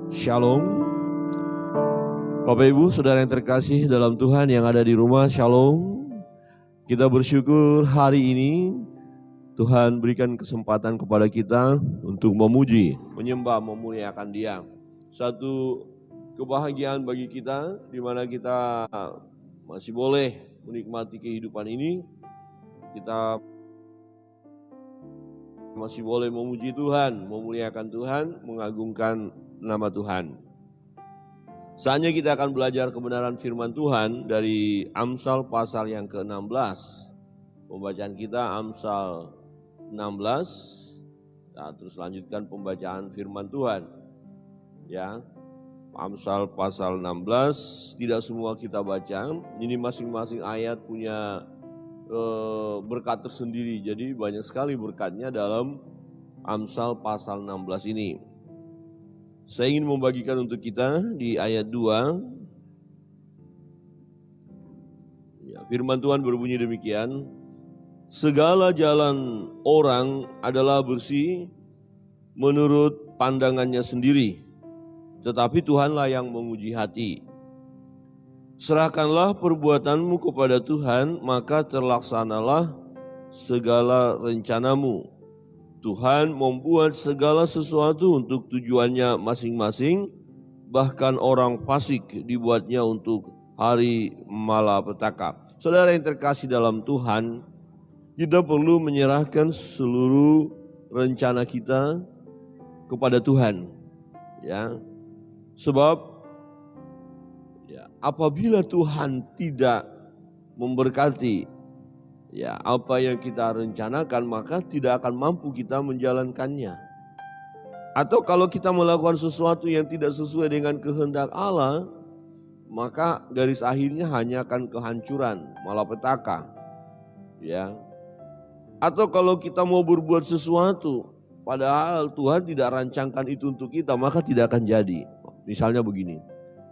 Shalom. Bapak Ibu, saudara yang terkasih dalam Tuhan yang ada di rumah, Shalom. Kita bersyukur hari ini Tuhan berikan kesempatan kepada kita untuk memuji, menyembah, memuliakan Dia. Satu kebahagiaan bagi kita di mana kita masih boleh menikmati kehidupan ini. Kita masih boleh memuji Tuhan, memuliakan Tuhan, mengagungkan nama Tuhan. Saatnya kita akan belajar kebenaran firman Tuhan dari Amsal pasal yang ke-16. Pembacaan kita Amsal 16. Nah, terus lanjutkan pembacaan firman Tuhan. Ya. Amsal pasal 16, tidak semua kita baca. Ini masing-masing ayat punya berkat tersendiri. Jadi banyak sekali berkatnya dalam Amsal pasal 16 ini. Saya ingin membagikan untuk kita di ayat 2. Ya, firman Tuhan berbunyi demikian. Segala jalan orang adalah bersih menurut pandangannya sendiri, tetapi Tuhanlah yang menguji hati. Serahkanlah perbuatanmu kepada Tuhan, maka terlaksanalah segala rencanamu. Tuhan membuat segala sesuatu untuk tujuannya masing-masing, bahkan orang fasik dibuatnya untuk hari malapetaka. Saudara yang terkasih dalam Tuhan, kita perlu menyerahkan seluruh rencana kita kepada Tuhan. Ya. Sebab apabila Tuhan tidak memberkati apa yang kita rencanakan, maka tidak akan mampu kita menjalankannya. Atau kalau kita melakukan sesuatu yang tidak sesuai dengan kehendak Allah, maka garis akhirnya hanya akan kehancuran, malapetaka. Ya. Atau kalau kita mau berbuat sesuatu, padahal Tuhan tidak rancangkan itu untuk kita, maka tidak akan jadi. Misalnya begini,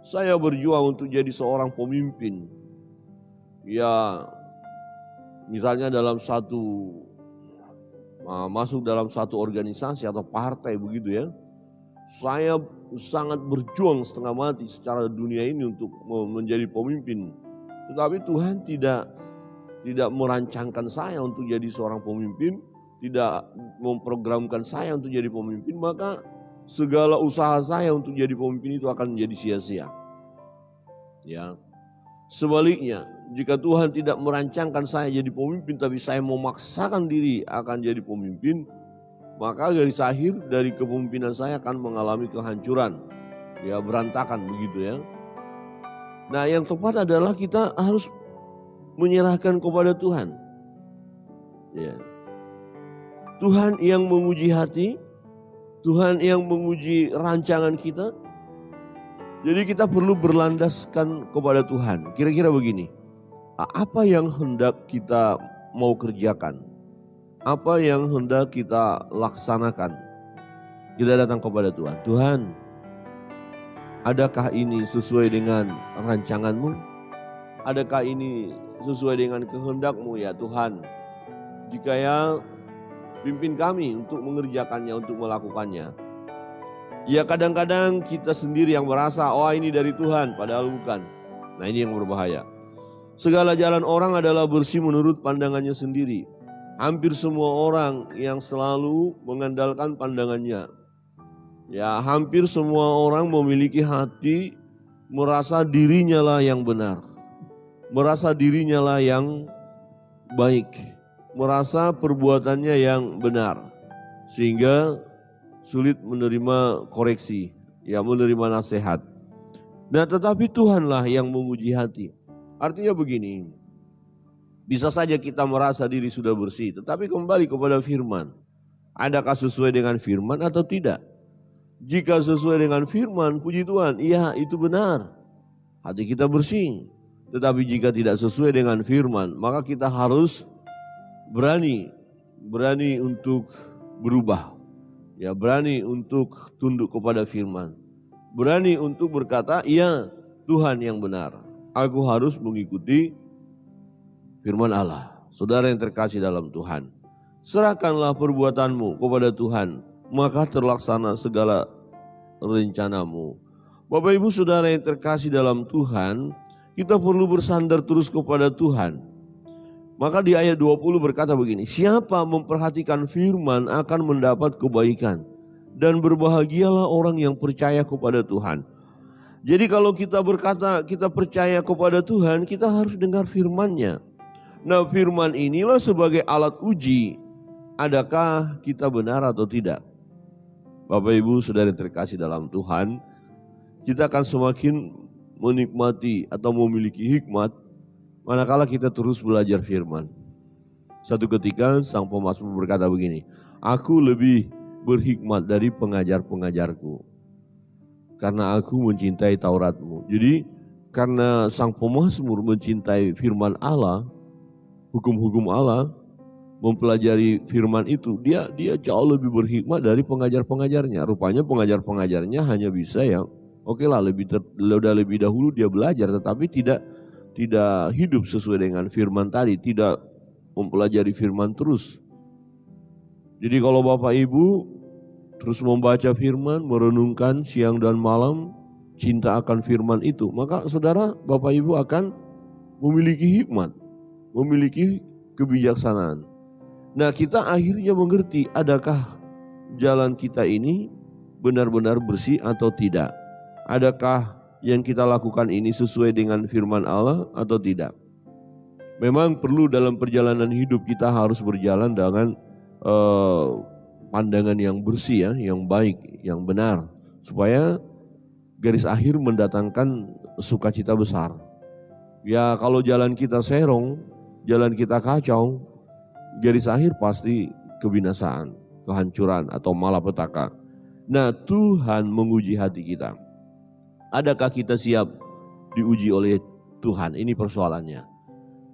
saya berjuang untuk jadi seorang pemimpin. Ya, misalnya masuk dalam satu organisasi atau partai begitu ya. Saya sangat berjuang setengah mati secara dunia ini untuk menjadi pemimpin. Tetapi Tuhan tidak merancangkan saya untuk jadi seorang pemimpin, tidak memprogramkan saya untuk jadi pemimpin, maka segala usaha saya untuk jadi pemimpin itu akan menjadi sia-sia. Ya. Sebaliknya, jika Tuhan tidak merancangkan saya jadi pemimpin, tapi saya memaksakan diri akan jadi pemimpin, maka garis akhir dari kepemimpinan saya akan mengalami kehancuran. Ya, berantakan begitu ya. Nah, yang tepat adalah kita harus menyerahkan kepada Tuhan. Ya. Tuhan yang menguji hati, Tuhan yang menguji rancangan kita. Jadi kita perlu berlandaskan kepada Tuhan. Kira-kira begini, apa yang hendak kita mau kerjakan? Apa yang hendak kita laksanakan? Kita datang kepada Tuhan. Tuhan, adakah ini sesuai dengan rancangan-Mu? Adakah ini sesuai dengan kehendak-Mu ya Tuhan? Jika ya, pimpin kami untuk mengerjakannya, untuk melakukannya. Ya kadang-kadang kita sendiri yang merasa, oh ini dari Tuhan, padahal bukan. Nah ini yang berbahaya. Segala jalan orang adalah bersih menurut pandangannya sendiri. Hampir semua orang yang selalu mengandalkan pandangannya. Ya hampir semua orang memiliki hati merasa dirinya lah yang benar. Merasa dirinya lah yang baik. Merasa perbuatannya yang benar. Sehingga sulit menerima koreksi, menerima nasihat. Nah tetapi Tuhanlah yang menguji hati. Artinya begini, bisa saja kita merasa diri sudah bersih, tetapi kembali kepada firman. Adakah sesuai dengan firman atau tidak? Jika sesuai dengan firman, puji Tuhan, iya itu benar. Hati kita bersih. Tetapi jika tidak sesuai dengan firman, maka kita harus berani untuk berubah. Ya berani untuk tunduk kepada firman. Berani untuk berkata, iya Tuhan yang benar. Aku harus mengikuti firman Allah. Saudara yang terkasih dalam Tuhan. Serahkanlah perbuatanmu kepada Tuhan. Maka terlaksana segala rencanamu. Bapak Ibu Saudara yang terkasih dalam Tuhan, kita perlu bersandar terus kepada Tuhan. Maka di ayat 20 berkata begini, siapa memperhatikan firman akan mendapat kebaikan, dan berbahagialah orang yang percaya kepada Tuhan. Jadi kalau kita berkata kita percaya kepada Tuhan, kita harus dengar firman-Nya. Nah, firman inilah sebagai alat uji, adakah kita benar atau tidak. Bapak Ibu Saudara yang terkasih dalam Tuhan, kita akan semakin menikmati atau memiliki hikmat manakala kita terus belajar firman. Satu ketika sang pemazmur berkata begini, aku lebih berhikmat dari pengajar-pengajarku, karena aku mencintai Tauratmu. Jadi karena sang pemazmur mencintai firman Allah, hukum-hukum Allah, mempelajari firman itu, dia jauh lebih berhikmat dari pengajar-pengajarnya. Rupanya pengajar-pengajarnya hanya bisa yang oke lah, lebih dahulu dia belajar, tetapi tidak hidup sesuai dengan firman tadi, tidak mempelajari firman terus. Jadi kalau Bapak Ibu terus membaca firman, merenungkan siang dan malam, cinta akan firman itu, maka saudara Bapak Ibu akan memiliki hikmat, memiliki kebijaksanaan. Nah, kita akhirnya mengerti adakah jalan kita ini benar-benar bersih atau tidak. Adakah yang kita lakukan ini sesuai dengan firman Allah atau tidak. Memang perlu dalam perjalanan hidup kita harus berjalan dengan pandangan yang bersih ya, yang baik, yang benar. Supaya garis akhir mendatangkan sukacita besar. Ya kalau jalan kita serong, jalan kita kacau, garis akhir pasti kebinasaan, kehancuran atau malapetaka. Nah, Tuhan menguji hati kita. Adakah kita siap diuji oleh Tuhan? Ini persoalannya.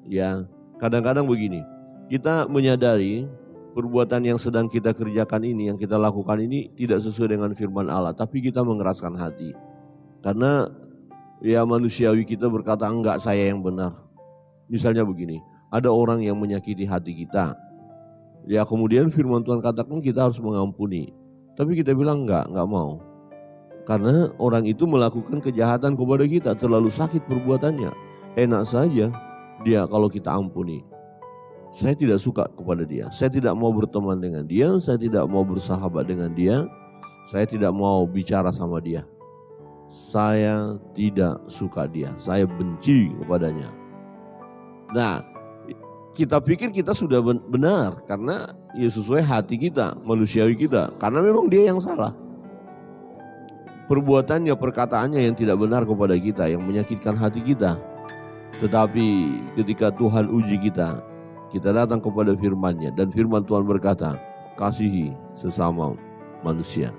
Ya, kadang-kadang begini, kita menyadari perbuatan yang sedang kita kerjakan ini, yang kita lakukan ini tidak sesuai dengan firman Allah, tapi kita mengeraskan hati. Karena ya manusiawi kita berkata enggak, saya yang benar. Misalnya begini, ada orang yang menyakiti hati kita. Ya kemudian firman Tuhan katakan kita harus mengampuni. Tapi kita bilang enggak mau. Karena orang itu melakukan kejahatan kepada kita, terlalu sakit perbuatannya. Enak saja dia kalau kita ampuni. Saya tidak suka kepada dia, saya tidak mau berteman dengan dia, saya tidak mau bersahabat dengan dia, saya tidak mau bicara sama dia. Saya tidak suka dia, saya benci kepadanya. Nah, kita pikir kita sudah benar karena ya sesuai hati kita, manusiawi kita, karena memang dia yang salah. Perbuatannya, perkataannya yang tidak benar kepada kita, yang menyakitkan hati kita. Tetapi ketika Tuhan uji kita, kita datang kepada firman-Nya dan firman Tuhan berkata, kasihi sesama manusia.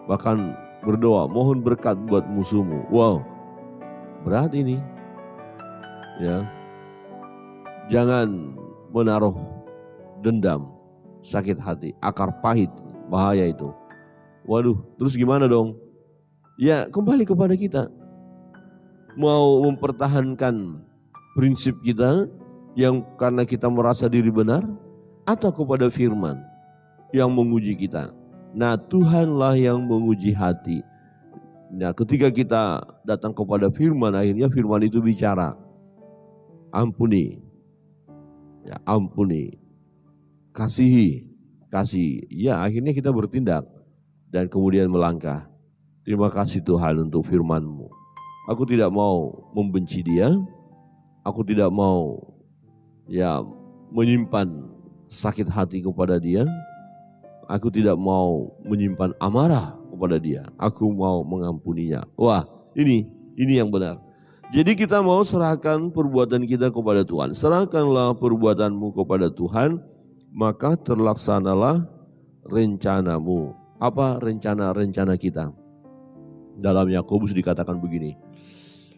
Bahkan berdoa, mohon berkat buat musuhmu. Wow, berat ini. Ya, jangan menaruh dendam, sakit hati, akar pahit, bahaya itu. Waduh, terus gimana dong? Ya kembali kepada kita. Mau mempertahankan prinsip kita yang karena kita merasa diri benar, atau kepada firman yang menguji kita. Nah, Tuhanlah yang menguji hati. Nah, ketika kita datang kepada firman, akhirnya firman itu bicara. Ampuni. Ya, ampuni. Kasihi. Kasih. Ya, akhirnya kita bertindak dan kemudian melangkah. Terima kasih Tuhan untuk firman-Mu. Aku tidak mau membenci dia. Aku tidak mau menyimpan sakit hati kepada dia. Aku tidak mau menyimpan amarah kepada dia. Aku mau mengampuninya. Wah, ini yang benar. Jadi kita mau serahkan perbuatan kita kepada Tuhan. Serahkanlah perbuatanmu kepada Tuhan, maka terlaksanalah rencanamu. Apa rencana kita? Dalam Yakobus dikatakan begini.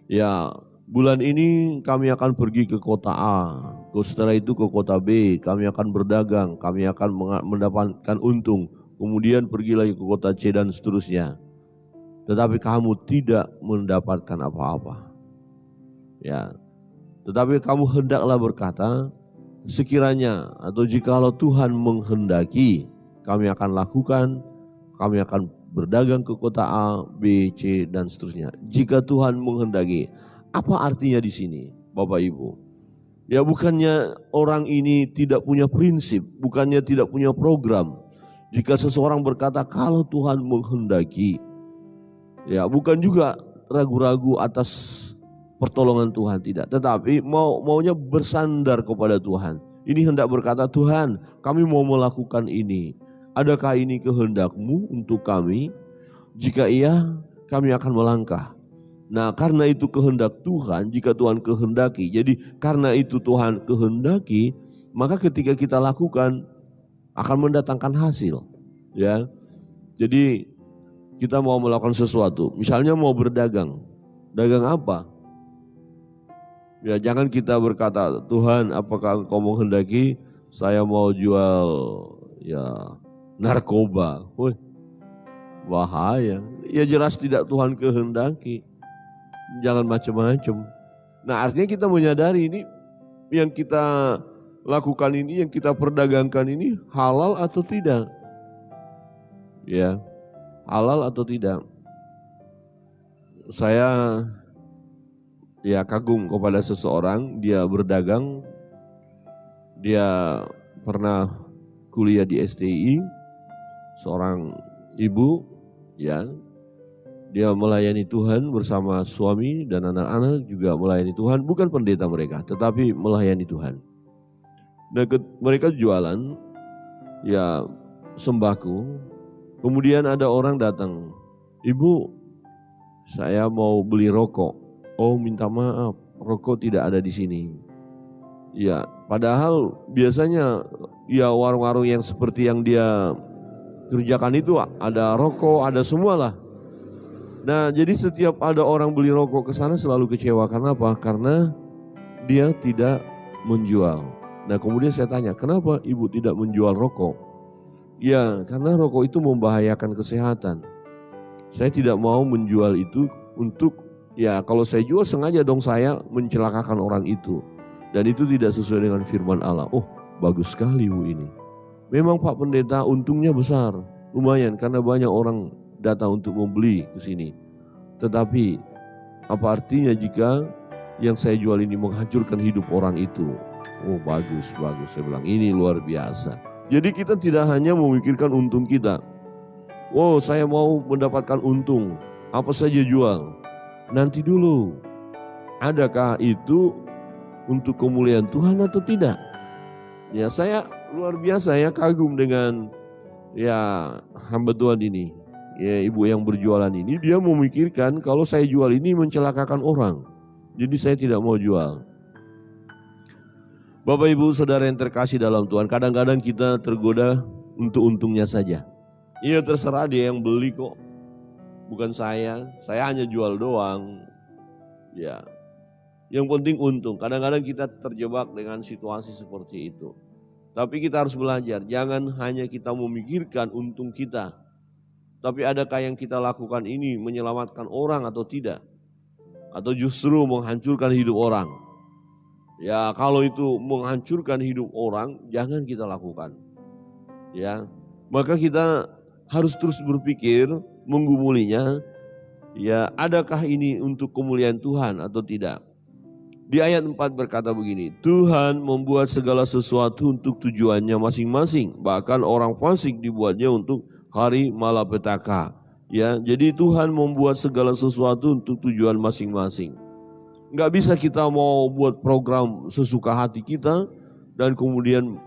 Ya, bulan ini kami akan pergi ke kota A, setelah itu ke kota B, kami akan berdagang, kami akan mendapatkan untung, kemudian pergi lagi ke kota C dan seterusnya. Tetapi kamu tidak mendapatkan apa-apa. Ya, tetapi kamu hendaklah berkata, sekiranya atau jikalau Tuhan menghendaki, kami akan lakukan, kami akan berdagang ke kota A, B, C, dan seterusnya. Jika Tuhan menghendaki, apa artinya di sini, Bapak Ibu? Ya bukannya orang ini tidak punya prinsip, bukannya tidak punya program. Jika seseorang berkata kalau Tuhan menghendaki, ya bukan juga ragu-ragu atas pertolongan Tuhan, tidak. Tetapi maunya bersandar kepada Tuhan. Ini hendak berkata, Tuhan kami mau melakukan ini. Adakah ini kehendak-Mu untuk kami? Jika iya, kami akan melangkah. Nah karena itu kehendak Tuhan, jika Tuhan kehendaki. Jadi karena itu Tuhan kehendaki, maka ketika kita lakukan akan mendatangkan hasil. Ya, jadi kita mau melakukan sesuatu. Misalnya mau berdagang. Dagang apa? Ya jangan kita berkata, Tuhan apakah Engkau menghendaki saya mau jual ya narkoba. Wih, bahaya. Ya jelas tidak Tuhan kehendaki. Jangan macam-macam. Nah artinya kita menyadari ini yang kita lakukan ini, yang kita perdagangkan ini halal atau tidak. Ya, halal atau tidak. Saya ya kagum kepada seseorang, dia berdagang, dia pernah kuliah di STI, seorang ibu, ya, dia melayani Tuhan bersama suami dan anak-anak juga melayani Tuhan, bukan pendeta mereka, tetapi melayani Tuhan. Nah, mereka jualan, ya sembako, kemudian ada orang datang, Ibu, saya mau beli rokok. Oh minta maaf, rokok tidak ada di sini. Ya, padahal biasanya ya warung-warung yang seperti yang dia kerjakan itu ada rokok, ada semualah. Nah, jadi setiap ada orang beli rokok ke sana selalu kecewa. Karena apa? Karena dia tidak menjual. Nah, kemudian saya tanya, kenapa ibu tidak menjual rokok? Ya, karena rokok itu membahayakan kesehatan. Saya tidak mau menjual itu untuk ya kalau saya jual sengaja dong saya mencelakakan orang itu. Dan itu tidak sesuai dengan firman Allah. Oh bagus sekali Bu ini. Memang Pak Pendeta untungnya besar. Lumayan karena banyak orang datang untuk membeli ke sini. Tetapi apa artinya jika yang saya jual ini menghancurkan hidup orang itu? Oh bagus. Saya bilang ini luar biasa. Jadi kita tidak hanya memikirkan untung kita. Oh saya mau mendapatkan untung. Apa saja jual. Nanti dulu, adakah itu untuk kemuliaan Tuhan atau tidak? Ya saya luar biasa ya kagum dengan ya hamba Tuhan ini. Ya ibu yang berjualan ini dia memikirkan kalau saya jual ini mencelakakan orang. Jadi saya tidak mau jual. Bapak Ibu Saudara yang terkasih dalam Tuhan, kadang-kadang kita tergoda untuk untungnya saja. Iya terserah dia yang beli kok. Bukan saya hanya jual doang. Ya, yang penting untung. Kadang-kadang kita terjebak dengan situasi seperti itu. Tapi kita harus belajar, jangan hanya kita memikirkan untung kita. Tapi adakah yang kita lakukan ini menyelamatkan orang atau tidak? Atau justru menghancurkan hidup orang? Ya, kalau itu menghancurkan hidup orang, jangan kita lakukan. Ya, maka kita harus terus berpikir, menggumulinya, ya adakah ini untuk kemuliaan Tuhan atau tidak. Di ayat 4 berkata begini, Tuhan membuat segala sesuatu untuk tujuannya masing-masing, bahkan orang fasik dibuatnya untuk hari malapetaka. Ya, jadi Tuhan membuat segala sesuatu untuk tujuan masing-masing. Enggak bisa kita mau buat program sesuka hati kita dan kemudian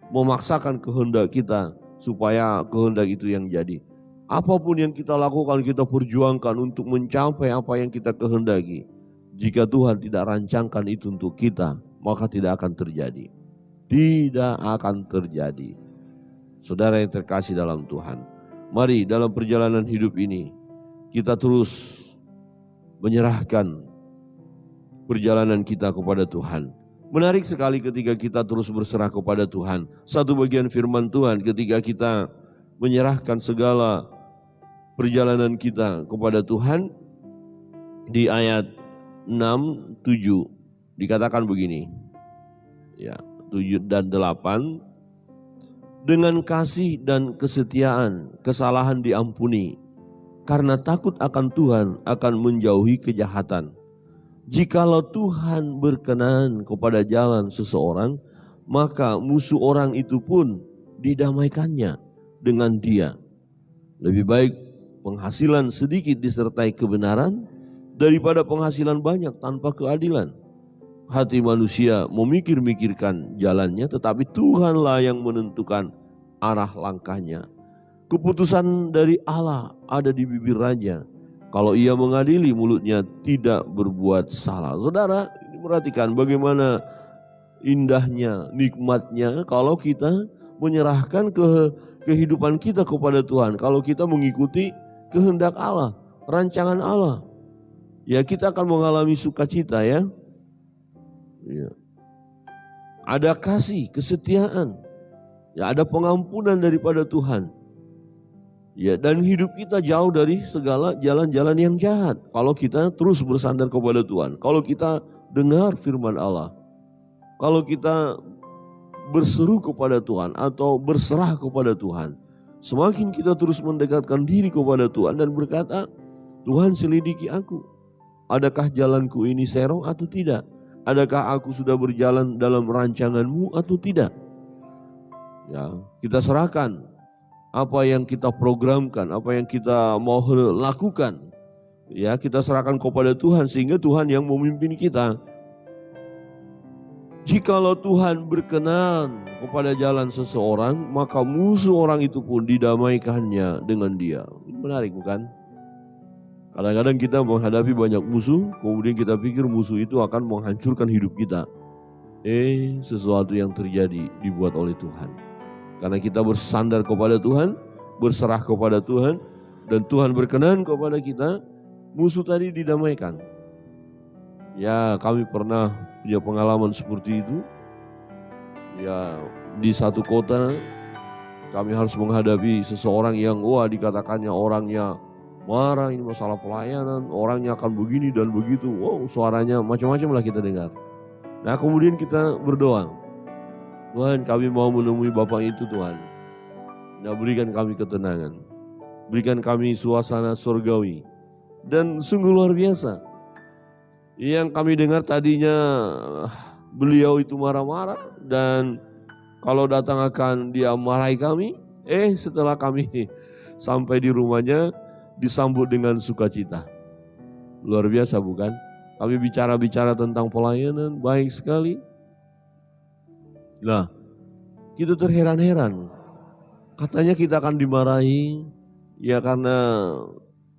memaksakan kehendak kita supaya kehendak itu yang jadi. Apapun yang kita lakukan, kita perjuangkan untuk mencapai apa yang kita kehendaki. Jika Tuhan tidak rancangkan itu untuk kita, maka tidak akan terjadi. Tidak akan terjadi. Saudara yang terkasih dalam Tuhan, mari dalam perjalanan hidup ini, kita terus menyerahkan perjalanan kita kepada Tuhan. Menarik sekali ketika kita terus berserah kepada Tuhan. Satu bagian firman Tuhan ketika kita menyerahkan segala perjalanan kita kepada Tuhan, di ayat 6, 7 dikatakan begini, ya 7 dan 8, dengan kasih dan kesetiaan kesalahan diampuni, Karena takut akan Tuhan akan menjauhi kejahatan. Jikalau Tuhan berkenan kepada jalan seseorang, maka musuh orang itu pun didamaikannya dengan dia. Lebih baik penghasilan sedikit disertai kebenaran daripada penghasilan banyak tanpa keadilan. Hati manusia memikir-mikirkan jalannya, tetapi Tuhanlah yang menentukan arah langkahnya. Keputusan dari Allah ada di bibir raja. Kalau ia mengadili, mulutnya tidak berbuat salah. Saudara, perhatikan bagaimana indahnya, nikmatnya kalau kita menyerahkan kehidupan kita kepada Tuhan. Kalau kita mengikuti kehendak Allah, rancangan Allah, ya kita akan mengalami sukacita ya. Ya. Ada kasih, kesetiaan, ya ada pengampunan daripada Tuhan. Ya, dan hidup kita jauh dari segala jalan-jalan yang jahat. Kalau kita terus bersandar kepada Tuhan, kalau kita dengar firman Allah, kalau kita berseru kepada Tuhan atau berserah kepada Tuhan, semakin kita terus mendekatkan diri kepada Tuhan dan berkata, Tuhan selidiki aku. Adakah jalanku ini serong atau tidak? Adakah aku sudah berjalan dalam rancangan-Mu atau tidak? Ya, kita serahkan apa yang kita programkan, apa yang kita mau lakukan. Ya, kita serahkan kepada Tuhan sehingga Tuhan yang memimpin kita. Jikalau Tuhan berkenan kepada jalan seseorang, maka musuh orang itu pun didamaikannya dengan dia. Menarik bukan? Kadang-kadang kita menghadapi banyak musuh, kemudian kita pikir musuh itu akan menghancurkan hidup kita. Sesuatu yang terjadi dibuat oleh Tuhan. Karena kita bersandar kepada Tuhan, berserah kepada Tuhan, dan Tuhan berkenan kepada kita, musuh tadi didamaikan. Ya, kami pernah punya pengalaman seperti itu. Ya, di satu kota kami harus menghadapi seseorang yang dikatakannya orangnya marah, ini masalah pelayanan, orangnya akan begini dan begitu. Suaranya macam-macam lah kita dengar. Nah, kemudian kita berdoa. Tuhan, kami mau menemui Bapak itu Tuhan. Nah, berikan kami ketenangan. Berikan kami suasana surgawi. Dan sungguh luar biasa. Yang kami dengar tadinya beliau itu marah-marah. Dan kalau datang akan dia marahi kami. Setelah kami sampai di rumahnya disambut dengan sukacita. Luar biasa bukan? Kami bicara-bicara tentang pelayanan, baik sekali. Nah, kita terheran-heran. Katanya kita akan dimarahi, ya karena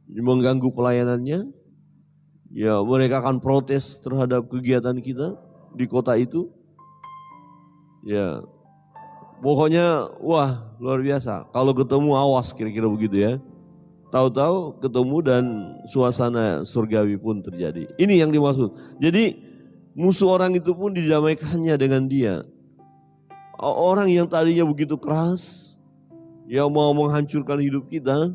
mengganggu pelayanannya. Ya, mereka akan protes terhadap kegiatan kita di kota itu. Ya, pokoknya luar biasa. Kalau ketemu awas kira-kira begitu ya. Tahu-tahu ketemu dan suasana surgawi pun terjadi. Ini yang dimaksud. Jadi musuh orang itu pun didamaikannya dengan dia. Orang yang tadinya begitu keras, yang mau menghancurkan hidup kita,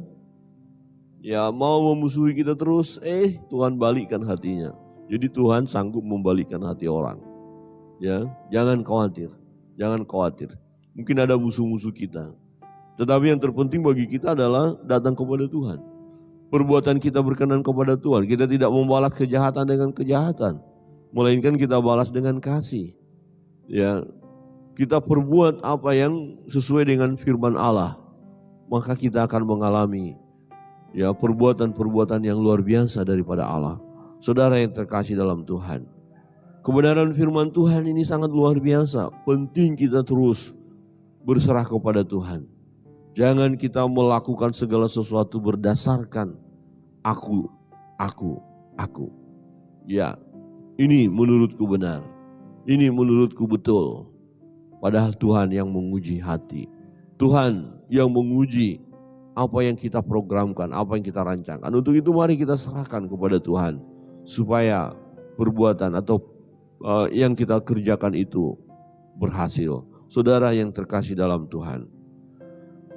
ya mau memusuhi kita terus, Tuhan balikkan hatinya. Jadi Tuhan sanggup membalikkan hati orang. Ya, jangan khawatir, jangan khawatir. Mungkin ada musuh-musuh kita. Tetapi yang terpenting bagi kita adalah datang kepada Tuhan. Perbuatan kita berkenan kepada Tuhan. Kita tidak membalas kejahatan dengan kejahatan, melainkan kita balas dengan kasih. Ya, kita perbuat apa yang sesuai dengan firman Allah, maka kita akan mengalami perbuatan-perbuatan yang luar biasa daripada Allah. Saudara yang terkasih dalam Tuhan, kebenaran firman Tuhan ini sangat luar biasa. Penting kita terus berserah kepada Tuhan. Jangan kita melakukan segala sesuatu berdasarkan aku. Ya, ini menurutku benar, ini menurutku betul. Padahal Tuhan yang menguji hati. Tuhan yang menguji apa yang kita programkan, apa yang kita rancangkan. Untuk itu mari kita serahkan kepada Tuhan. Supaya perbuatan atau yang kita kerjakan itu berhasil. Saudara yang terkasih dalam Tuhan.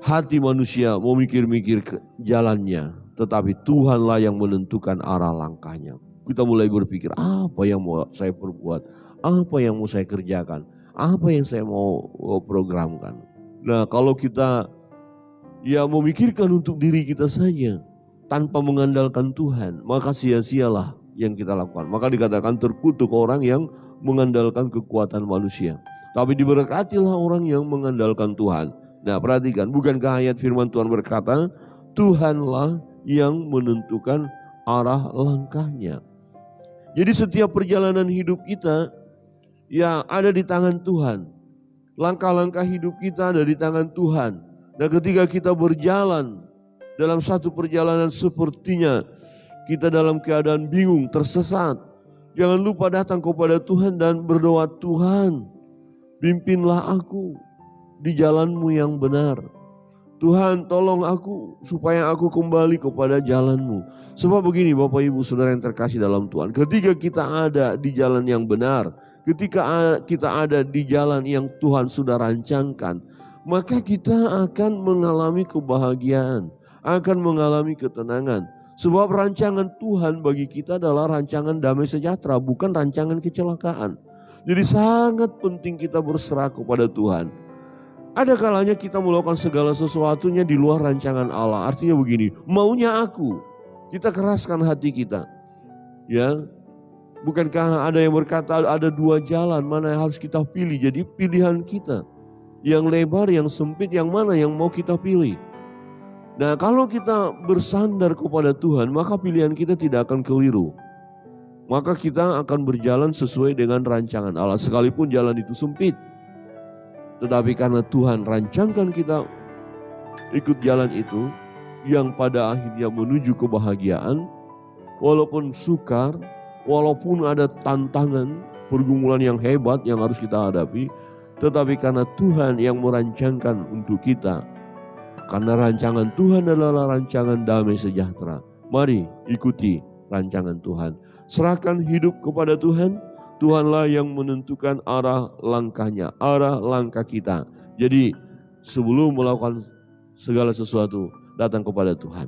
Hati manusia memikir-mikir jalannya. Tetapi Tuhanlah yang menentukan arah langkahnya. Kita mulai berpikir apa yang mau saya perbuat. Apa yang mau saya kerjakan. Apa yang saya mau programkan. Nah, kalau kita memikirkan untuk diri kita saja, tanpa mengandalkan Tuhan, maka sia-sialah yang kita lakukan. Maka dikatakan terkutuk orang yang mengandalkan kekuatan manusia. Tapi diberkatilah orang yang mengandalkan Tuhan. Nah, perhatikan, bukankah ayat firman Tuhan berkata, Tuhanlah yang menentukan arah langkahnya. Jadi setiap perjalanan hidup kita ya ada di tangan Tuhan. Langkah-langkah hidup kita ada di tangan Tuhan. Dan ketika kita berjalan dalam satu perjalanan sepertinya kita dalam keadaan bingung, tersesat, jangan lupa datang kepada Tuhan dan berdoa, Tuhan, pimpinlah aku di jalan-Mu yang benar. Tuhan, tolong aku supaya aku kembali kepada jalan-Mu. Sebab begini Bapak Ibu Saudara yang terkasih dalam Tuhan, ketika kita ada di jalan yang benar, ketika kita ada di jalan yang Tuhan sudah rancangkan, maka kita akan mengalami kebahagiaan, akan mengalami ketenangan. Sebab rancangan Tuhan bagi kita adalah rancangan damai sejahtera, bukan rancangan kecelakaan. Jadi sangat penting kita berserah kepada Tuhan. Ada kalanya kita melakukan segala sesuatunya di luar rancangan Allah. Artinya begini, maunya aku. Kita keraskan hati kita. Ya, bukankah ada yang berkata ada dua jalan, mana yang harus kita pilih. Jadi pilihan kita. Yang lebar, yang sempit, yang mana yang mau kita pilih. Nah, kalau kita bersandar kepada Tuhan, maka pilihan kita tidak akan keliru. Maka kita akan berjalan sesuai dengan rancangan Allah. Sekalipun jalan itu sempit. Tetapi karena Tuhan rancangkan kita ikut jalan itu yang pada akhirnya menuju kebahagiaan, walaupun sukar, walaupun ada tantangan, pergumulan yang hebat yang harus kita hadapi, tetapi karena Tuhan yang merancangkan untuk kita, karena rancangan Tuhan adalah rancangan damai sejahtera. Mari ikuti rancangan Tuhan. Serahkan hidup kepada Tuhan. Tuhanlah yang menentukan arah langkahnya, arah langkah kita. Jadi sebelum melakukan segala sesuatu, datang kepada Tuhan.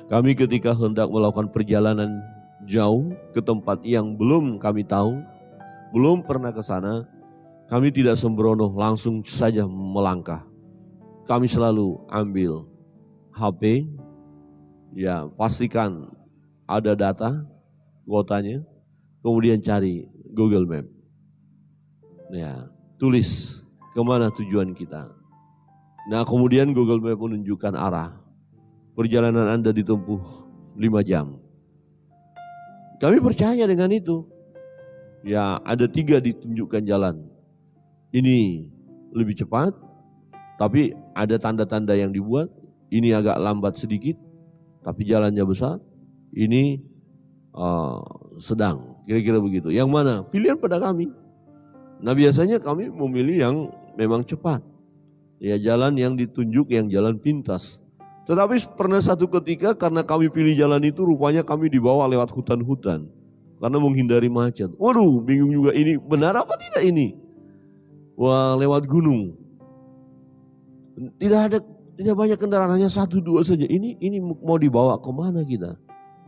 Kami ketika hendak melakukan perjalanan jauh ke tempat yang belum kami tahu, belum pernah ke sana, kami tidak sembrono langsung saja melangkah. Kami selalu ambil HP, ya pastikan ada data kotanya, kemudian cari Google Map. Ya, tulis kemana tujuan kita. Nah, kemudian Google Map menunjukkan arah. Perjalanan Anda ditempuh 5 jam. Kami percaya dengan itu. Ya, ada 3 ditunjukkan jalan. Ini lebih cepat, tapi ada tanda-tanda yang dibuat. Ini agak lambat sedikit, tapi jalannya besar. Ini sedang, kira-kira begitu. Yang mana? Pilihan pada kami. Nah, biasanya kami memilih yang memang cepat. Ya, jalan yang ditunjuk, yang jalan pintas. Tetapi pernah satu ketika karena kami pilih jalan itu, rupanya kami dibawa lewat hutan-hutan. Karena menghindari macet. Waduh, bingung juga, ini benar apa tidak ini? Wah, lewat gunung. Tidak banyak kendaraan, hanya 1-2 saja. Ini mau dibawa kemana kita?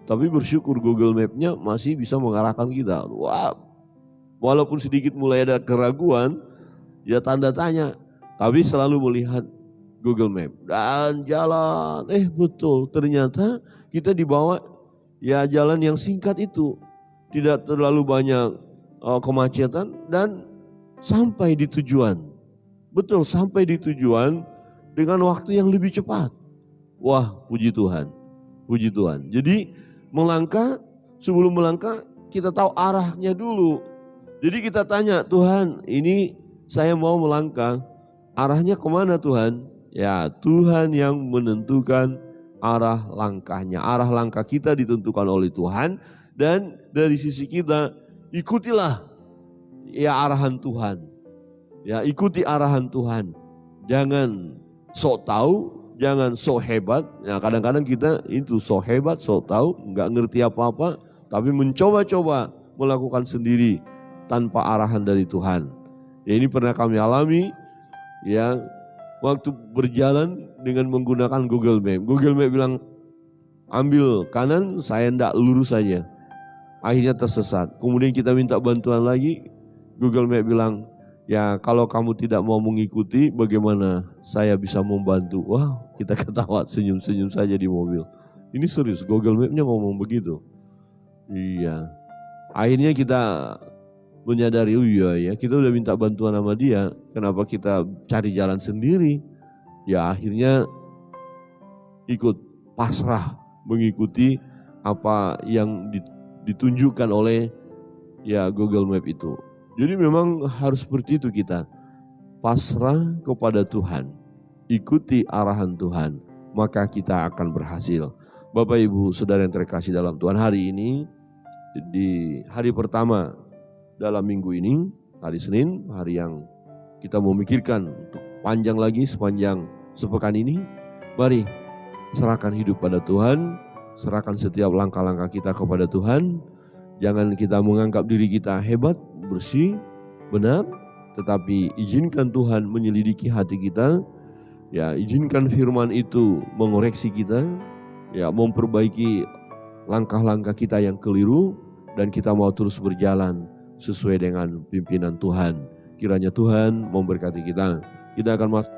Tapi bersyukur Google Map-nya masih bisa mengarahkan kita. Wah, walaupun sedikit mulai ada keraguan, ya tanda tanya. Tapi selalu melihat Google Map. Dan jalan, betul, ternyata kita dibawa ya jalan yang singkat itu. Tidak terlalu banyak kemacetan dan sampai di tujuan. Betul, sampai di tujuan dengan waktu yang lebih cepat. Wah, puji Tuhan. Puji Tuhan. Jadi melangkah, sebelum melangkah kita tahu arahnya dulu. Jadi kita tanya, Tuhan ini saya mau melangkah, arahnya kemana Tuhan? Ya, Tuhan yang menentukan arah langkahnya. Arah langkah kita ditentukan oleh Tuhan dan dari sisi kita ikutilah ya arahan Tuhan. Ya, ikuti arahan Tuhan. Jangan sok tahu, jangan sok hebat. Nah, kadang-kadang kita itu sok hebat, sok tahu, nggak ngerti apa-apa, tapi mencoba-coba melakukan sendiri tanpa arahan dari Tuhan. Ya, ini pernah kami alami. Ya, waktu berjalan dengan menggunakan Google Map. Google Map bilang ambil kanan, saya ndak lurus saja. Akhirnya tersesat. Kemudian kita minta bantuan lagi. Google Map bilang, ya kalau kamu tidak mau mengikuti, bagaimana saya bisa membantu? Wah, kita ketawa, senyum-senyum saja di mobil. Ini serius, Google Map-nya ngomong begitu. Iya. Akhirnya kita menyadari, oh iya ya, kita udah minta bantuan sama dia, kenapa kita cari jalan sendiri? Ya akhirnya ikut pasrah mengikuti apa yang ditunjukkan oleh ya Google Map itu. Jadi memang harus seperti itu kita. Pasrah kepada Tuhan. Ikuti arahan Tuhan, maka kita akan berhasil. Bapak Ibu Saudara yang terkasih dalam Tuhan, hari ini di hari pertama dalam minggu ini, hari Senin, hari yang kita memikirkan untuk panjang lagi sepanjang sepekan ini, mari serahkan hidup pada Tuhan, serahkan setiap langkah-langkah kita kepada Tuhan. Jangan kita menganggap diri kita hebat, bersih, benar, tetapi izinkan Tuhan menyelidiki hati kita. Ya, izinkan firman itu mengoreksi kita, ya, memperbaiki langkah-langkah kita yang keliru, dan kita mau terus berjalan sesuai dengan pimpinan Tuhan. Kiranya Tuhan memberkati kita. Kita akan masuk